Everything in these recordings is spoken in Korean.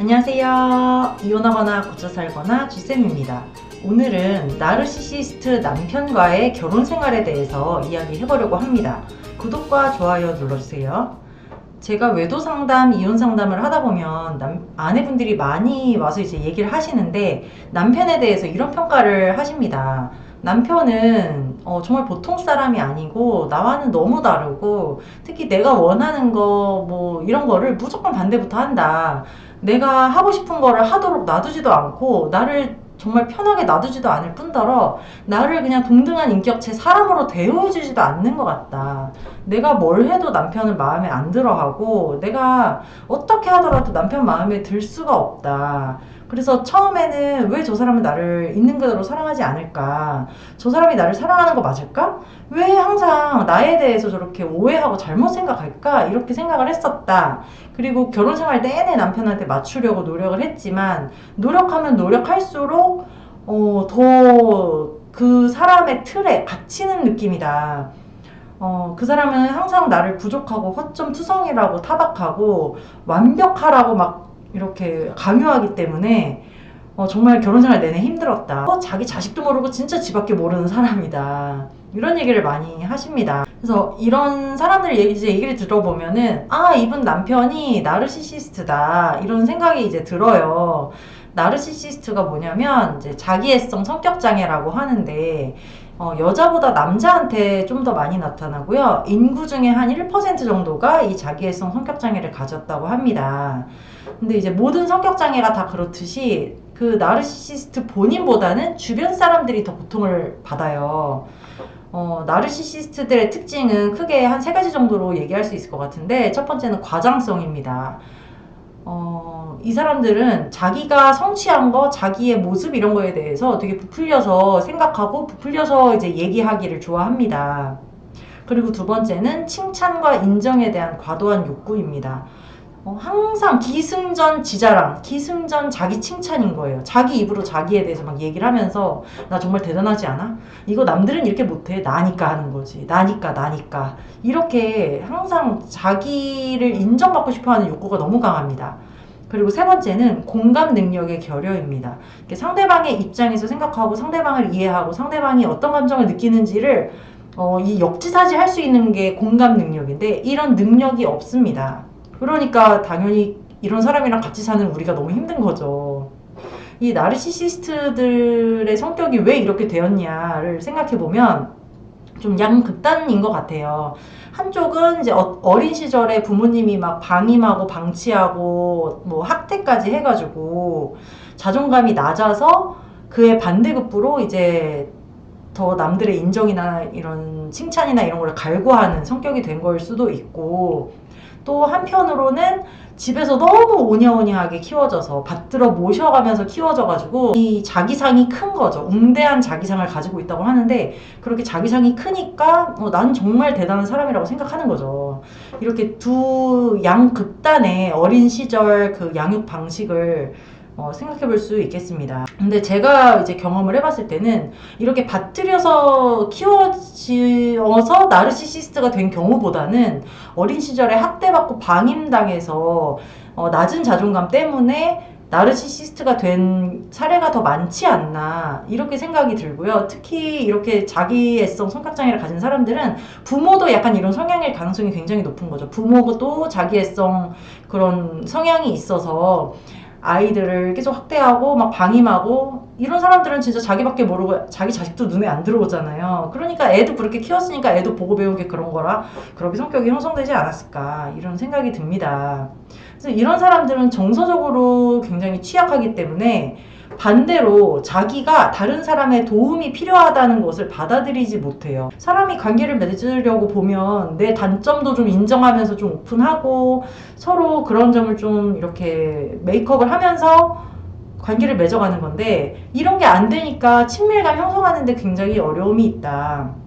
안녕하세요. 이혼하거나 고쳐 살거나 쥐쌤입니다. 오늘은 나르시시스트 남편과의 결혼 생활에 대해서 이야기해보려고 합니다. 구독과 좋아요 눌러주세요. 제가 외도 상담, 이혼 상담을 하다 보면 아내분들이 많이 와서 이제 얘기를 하시는데 남편에 대해서 이런 평가를 하십니다. 남편은 정말 보통 사람이 아니고 나와는 너무 다르고 특히 내가 원하는 거 뭐 이런 거를 무조건 반대부터 한다. 내가 하고 싶은 거를 하도록 놔두지도 않고 나를 정말 편하게 놔두지도 않을 뿐더러 나를 그냥 동등한 인격체 사람으로 대우해주지도 않는 것 같다. 내가 뭘 해도 남편은 마음에 안 들어 하고 내가 어떻게 하더라도 남편 마음에 들 수가 없다. 그래서 처음에는 왜 저 사람은 나를 있는 그대로 사랑하지 않을까? 저 사람이 나를 사랑하는 거 맞을까? 왜 항상 나에 대해서 저렇게 오해하고 잘못 생각할까? 이렇게 생각을 했었다. 그리고 결혼 생활 내내 남편한테 맞추려고 노력을 했지만 노력하면 노력할수록 더 그 사람의 틀에 갇히는 느낌이다. 그 사람은 항상 나를 부족하고 허점투성이라고 타박하고 완벽하라고 막 이렇게 강요하기 때문에 정말 결혼생활 내내 힘들었다. 자기 자식도 모르고 진짜 지밖에 모르는 사람이다. 이런 얘기를 많이 하십니다. 그래서 이런 사람들 이제 얘기를 들어보면은 이분 남편이 나르시시스트다 이런 생각이 이제 들어요. 나르시시스트가 뭐냐면 이제 자기애성 성격장애라고 하는데 여자보다 남자한테 좀 더 많이 나타나고요. 인구 중에 한 1% 정도가 이 자기애성 성격장애를 가졌다고 합니다. 근데 이제 모든 성격장애가 다 그렇듯이 그 나르시시스트 본인보다는 주변 사람들이 더 고통을 받아요. 나르시시스트들의 특징은 크게 한 3가지 정도로 얘기할 수 있을 것 같은데 첫 번째는 과장성입니다. 이 사람들은 자기가 성취한 거, 자기의 모습 이런 거에 대해서 되게 부풀려서 생각하고 부풀려서 이제 얘기하기를 좋아합니다. 그리고 두 번째는 칭찬과 인정에 대한 과도한 욕구입니다. 항상 기승전 지자랑, 기승전 자기 칭찬인 거예요. 자기 입으로 자기에 대해서 막 얘기를 하면서 나 정말 대단하지 않아? 이거 남들은 이렇게 못해. 나니까 하는 거지. 나니까. 이렇게 항상 자기를 인정받고 싶어하는 욕구가 너무 강합니다. 그리고 세 번째는 공감 능력의 결여입니다. 상대방의 입장에서 생각하고 상대방을 이해하고 상대방이 어떤 감정을 느끼는지를 이 역지사지 할 수 있는 게 공감 능력인데 이런 능력이 없습니다. 그러니까 당연히 이런 사람이랑 같이 사는 우리가 너무 힘든 거죠. 이 나르시시스트들의 성격이 왜 이렇게 되었냐를 생각해보면 좀 양극단인 것 같아요. 한쪽은 이제 어린 시절에 부모님이 막 방임하고 방치하고 뭐 학대까지 해가지고 자존감이 낮아서 그의 반대급부로 이제 더 남들의 인정이나 이런 칭찬이나 이런 걸 갈구하는 성격이 된 걸 수도 있고 또 한편으로는 집에서 너무 오냐오냐하게 키워져서 받들어 모셔가면서 키워져가지고 이 자기상이 큰 거죠. 웅대한 자기상을 가지고 있다고 하는데 그렇게 자기상이 크니까 난 정말 대단한 사람이라고 생각하는 거죠. 이렇게 두 양극단의 어린 시절 그 양육 방식을 생각해 볼 수 있겠습니다. 근데 제가 이제 경험을 해봤을 때는 이렇게 받들여서 키워져서 나르시시스트가 된 경우보다는 어린 시절에 학대받고 방임당해서 낮은 자존감 때문에 나르시시스트가 된 사례가 더 많지 않나 이렇게 생각이 들고요. 특히 이렇게 자기애성 성격장애를 가진 사람들은 부모도 약간 이런 성향일 가능성이 굉장히 높은 거죠. 부모도 자기애성 그런 성향이 있어서 아이들을 계속 학대하고 막 방임하고 이런 사람들은 진짜 자기밖에 모르고 자기 자식도 눈에 안 들어오잖아요. 그러니까 애도 그렇게 키웠으니까 애도 보고 배운 게 그런 거라 그렇게 성격이 형성되지 않았을까 이런 생각이 듭니다. 그래서 이런 사람들은 정서적으로 굉장히 취약하기 때문에 반대로 자기가 다른 사람의 도움이 필요하다는 것을 받아들이지 못해요. 사람이 관계를 맺으려고 보면 내 단점도 좀 인정하면서 좀 오픈하고 서로 그런 점을 좀 이렇게 메이크업을 하면서 관계를 맺어가는 건데 이런 게 안 되니까 친밀감 형성하는데 굉장히 어려움이 있다.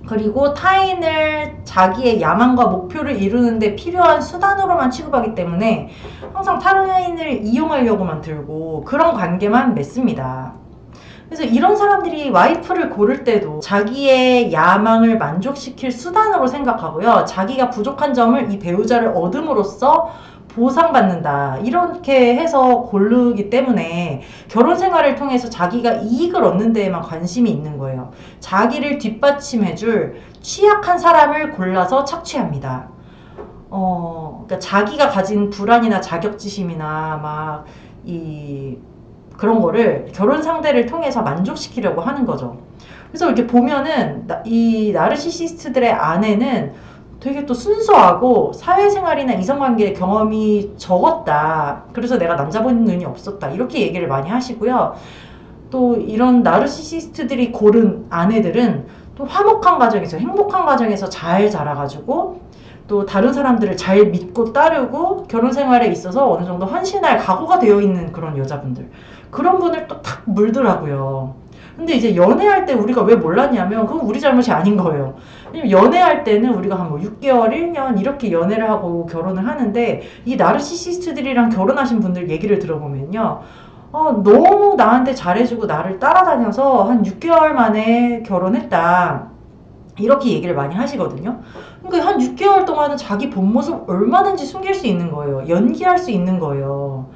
그리고 타인을 자기의 야망과 목표를 이루는데 필요한 수단으로만 취급하기 때문에 항상 타인을 이용하려고만 들고 그런 관계만 맺습니다. 그래서 이런 사람들이 와이프를 고를 때도 자기의 야망을 만족시킬 수단으로 생각하고요. 자기가 부족한 점을 이 배우자를 얻음으로써 보상받는다 이렇게 해서 고르기 때문에 결혼 생활을 통해서 자기가 이익을 얻는 데에만 관심이 있는 거예요. 자기를 뒷받침해줄 취약한 사람을 골라서 착취합니다. 그러니까 자기가 가진 불안이나 자격지심이나 그런 거를 결혼 상대를 통해서 만족시키려고 하는 거죠. 그래서 이렇게 보면은 이 나르시시스트들의 아내는 되게 또 순수하고 사회생활이나 이성관계 경험이 적었다. 그래서 내가 남자 본 눈이 없었다. 이렇게 얘기를 많이 하시고요. 또 이런 나르시시스트들이 고른 아내들은 또 화목한 가정에서, 행복한 가정에서 잘 자라가지고 또 다른 사람들을 잘 믿고 따르고 결혼 생활에 있어서 어느 정도 헌신할 각오가 되어 있는 그런 여자분들, 그런 분을 또 탁 물더라고요. 근데 이제 연애할 때 우리가 왜 몰랐냐면 그건 우리 잘못이 아닌 거예요. 왜냐면 연애할 때는 우리가 한 뭐 6개월, 1년 이렇게 연애를 하고 결혼을 하는데, 이 나르시시스트들이랑 결혼하신 분들 얘기를 들어보면요, 너무 나한테 잘해주고 나를 따라다녀서 한 6개월 만에 결혼했다, 이렇게 얘기를 많이 하시거든요. 그러니까 한 6개월 동안은 자기 본 모습 얼마든지 숨길 수 있는 거예요. 연기할 수 있는 거예요.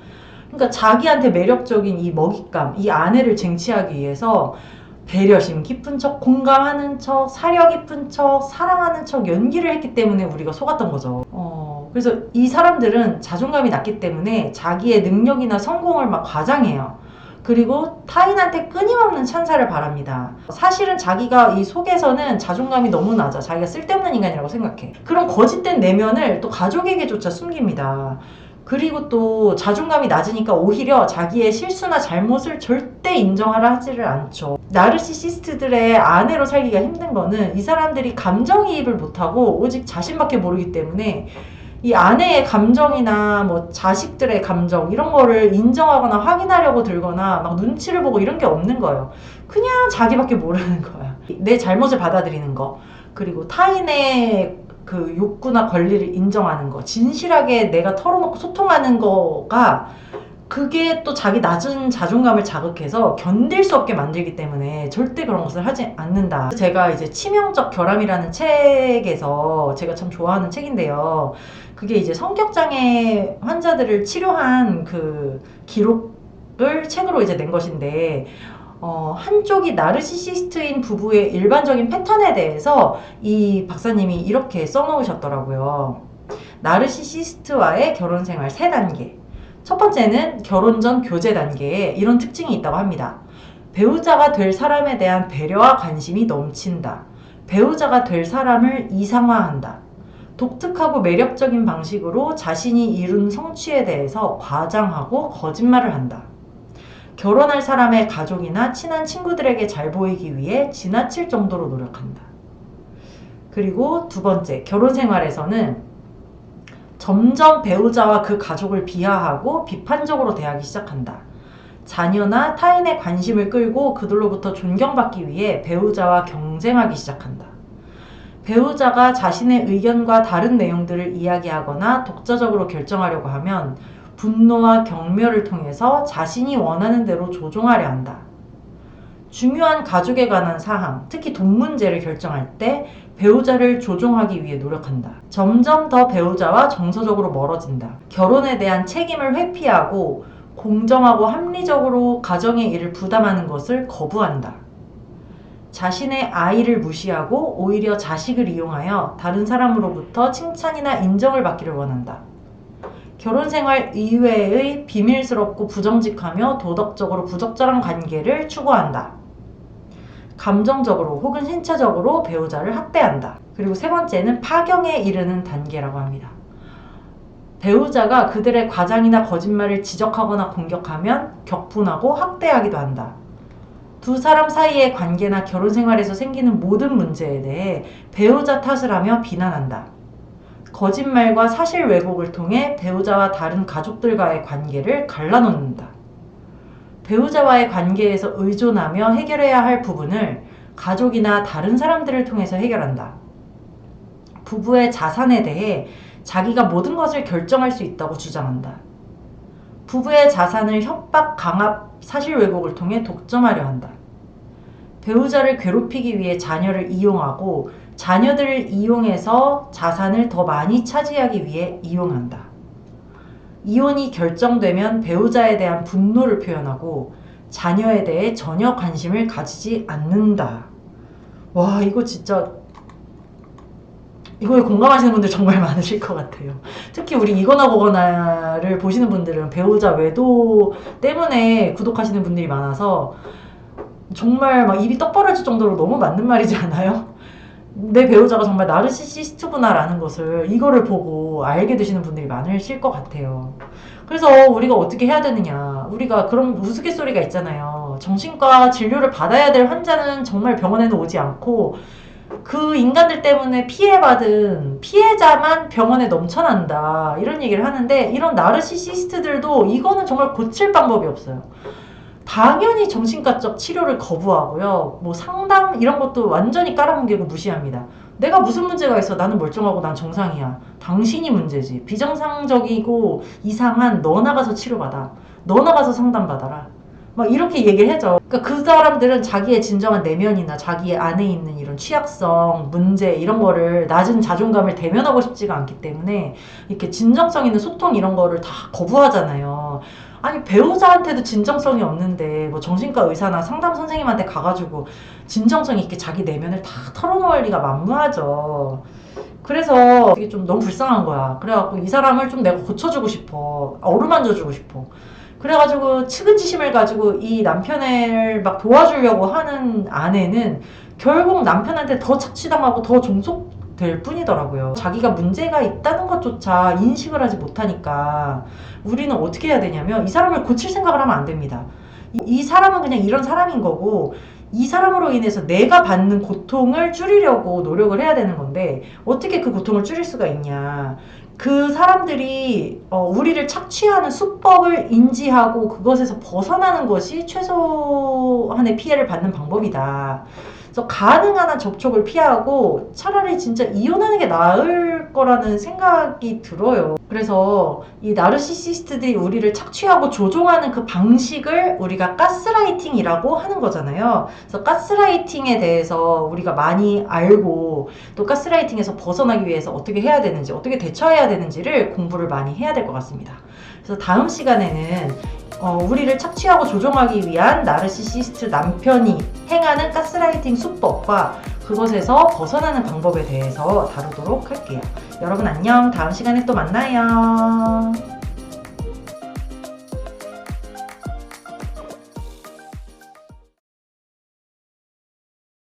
그러니까 자기한테 매력적인 이 먹잇감, 이 아내를 쟁취하기 위해서 배려심 깊은 척, 공감하는 척, 사려 깊은 척, 사랑하는 척 연기를 했기 때문에 우리가 속았던 거죠. 그래서 이 사람들은 자존감이 낮기 때문에 자기의 능력이나 성공을 막 과장해요. 그리고 타인한테 끊임없는 찬사를 바랍니다. 사실은 자기가 이 속에서는 자존감이 너무 낮아. 자기가 쓸데없는 인간이라고 생각해. 그런 거짓된 내면을 또 가족에게조차 숨깁니다. 그리고 또 자존감이 낮으니까 오히려 자기의 실수나 잘못을 절대 인정하라 하지를 않죠. 나르시시스트들의 아내로 살기가 힘든 거는 이 사람들이 감정이입을 못하고 오직 자신밖에 모르기 때문에 이 아내의 감정이나 뭐 자식들의 감정 이런 거를 인정하거나 확인하려고 들거나 막 눈치를 보고 이런 게 없는 거예요. 그냥 자기밖에 모르는 거야. 내 잘못을 받아들이는 거, 그리고 타인의 그 욕구나 권리를 인정하는 거, 진실하게 내가 털어놓고 소통하는 거가, 그게 또 자기 낮은 자존감을 자극해서 견딜 수 없게 만들기 때문에 절대 그런 것을 하지 않는다. 제가 이제 치명적 결함이라는 책에서, 제가 참 좋아하는 책인데요, 그게 이제 성격장애 환자들을 치료한 그 기록을 책으로 이제 낸 것인데, 한쪽이 나르시시스트인 부부의 일반적인 패턴에 대해서 이 박사님이 이렇게 써놓으셨더라고요. 나르시시스트와의 결혼 생활 3단계. 첫 번째는 결혼 전 교제 단계에 이런 특징이 있다고 합니다. 배우자가 될 사람에 대한 배려와 관심이 넘친다. 배우자가 될 사람을 이상화한다. 독특하고 매력적인 방식으로 자신이 이룬 성취에 대해서 과장하고 거짓말을 한다. 결혼할 사람의 가족이나 친한 친구들에게 잘 보이기 위해 지나칠 정도로 노력한다. 그리고 두 번째, 결혼 생활에서는 점점 배우자와 그 가족을 비하하고 비판적으로 대하기 시작한다. 자녀나 타인의 관심을 끌고 그들로부터 존경받기 위해 배우자와 경쟁하기 시작한다. 배우자가 자신의 의견과 다른 내용들을 이야기하거나 독자적으로 결정하려고 하면 분노와 경멸을 통해서 자신이 원하는 대로 조종하려 한다. 중요한 가족에 관한 사항, 특히 돈 문제를 결정할 때 배우자를 조종하기 위해 노력한다. 점점 더 배우자와 정서적으로 멀어진다. 결혼에 대한 책임을 회피하고 공정하고 합리적으로 가정의 일을 부담하는 것을 거부한다. 자신의 아이를 무시하고 오히려 자식을 이용하여 다른 사람으로부터 칭찬이나 인정을 받기를 원한다. 결혼생활 이외의 비밀스럽고 부정직하며 도덕적으로 부적절한 관계를 추구한다. 감정적으로 혹은 신체적으로 배우자를 학대한다. 그리고 세 번째는 파경에 이르는 단계라고 합니다. 배우자가 그들의 과장이나 거짓말을 지적하거나 공격하면 격분하고 학대하기도 한다. 두 사람 사이의 관계나 결혼 생활에서 생기는 모든 문제에 대해 배우자 탓을 하며 비난한다. 거짓말과 사실 왜곡을 통해 배우자와 다른 가족들과의 관계를 갈라놓는다. 배우자와의 관계에서 의존하며 해결해야 할 부분을 가족이나 다른 사람들을 통해서 해결한다. 부부의 자산에 대해 자기가 모든 것을 결정할 수 있다고 주장한다. 부부의 자산을 협박, 강압, 사실 왜곡을 통해 독점하려 한다. 배우자를 괴롭히기 위해 자녀를 이용하고 자녀들을 이용해서 자산을 더 많이 차지하기 위해 이용한다. 이혼이 결정되면 배우자에 대한 분노를 표현하고 자녀에 대해 전혀 관심을 가지지 않는다. 와, 이거 진짜 이거에 공감하시는 분들 정말 많으실 것 같아요. 특히 우리 이거나 보거나를 보시는 분들은 배우자 외도 때문에 구독하시는 분들이 많아서 정말 막 입이 떡 벌어질 정도로 너무 맞는 말이지 않아요? 내 배우자가 정말 나르시시스트구나라는 것을 이거를 보고 알게 되시는 분들이 많으실 것 같아요. 그래서 우리가 어떻게 해야 되느냐. 우리가 그런 우스갯소리가 있잖아요. 정신과 진료를 받아야 될 환자는 정말 병원에는 오지 않고 그 인간들 때문에 피해받은 피해자만 병원에 넘쳐난다. 이런 얘기를 하는데 이런 나르시시스트들도 이거는 정말 고칠 방법이 없어요. 당연히 정신과적 치료를 거부하고요. 뭐 상담 이런 것도 완전히 깔아뭉개고 무시합니다. 내가 무슨 문제가 있어? 나는 멀쩡하고 난 정상이야. 당신이 문제지. 비정상적이고 이상한 너 나가서 치료받아. 너 나가서 상담받아라. 막 이렇게 얘기를 해줘. 그러니까 그 사람들은 자기의 진정한 내면이나 자기 안에 있는 이런 취약성, 문제 이런 거를 낮은 자존감을 대면하고 싶지가 않기 때문에 이렇게 진정성 있는 소통 이런 거를 다 거부하잖아요. 아니 배우자한테도 진정성이 없는데 뭐 정신과 의사나 상담 선생님한테 가가지고 진정성 있게 자기 내면을 다 털어놓을 리가 만무하죠. 그래서 되게 좀 너무 불쌍한 거야. 그래갖고 이 사람을 좀 내가 고쳐주고 싶어. 어루만져주고 싶어. 그래가지고 측은지심을 가지고 이 남편을 막 도와주려고 하는 아내는 결국 남편한테 더 착취당하고 더 종속될 뿐이더라고요. 자기가 문제가 있다는 것조차 인식을 하지 못하니까 우리는 어떻게 해야 되냐면 이 사람을 고칠 생각을 하면 안 됩니다. 이 사람은 그냥 이런 사람인 거고 이 사람으로 인해서 내가 받는 고통을 줄이려고 노력을 해야 되는 건데 어떻게 그 고통을 줄일 수가 있냐. 그 사람들이 우리를 착취하는 수법을 인지하고 그것에서 벗어나는 것이 최소한의 피해를 받는 방법이다. 그래서 가능한 한 접촉을 피하고 차라리 진짜 이혼하는 게 나을 거라는 생각이 들어요. 그래서 이 나르시시스트들이 우리를 착취하고 조종하는 그 방식을 우리가 가스라이팅이라고 하는 거잖아요. 그래서 가스라이팅에 대해서 우리가 많이 알고 또 가스라이팅에서 벗어나기 위해서 어떻게 해야 되는지 어떻게 대처해야 되는지를 공부를 많이 해야 될 것 같습니다. 그래서 다음 시간에는 우리를 착취하고 조종하기 위한 나르시시스트 남편이 행하는 가스라이팅 수법과 그것에서 벗어나는 방법에 대해서 다루도록 할게요. 여러분 안녕. 다음 시간에 또 만나요.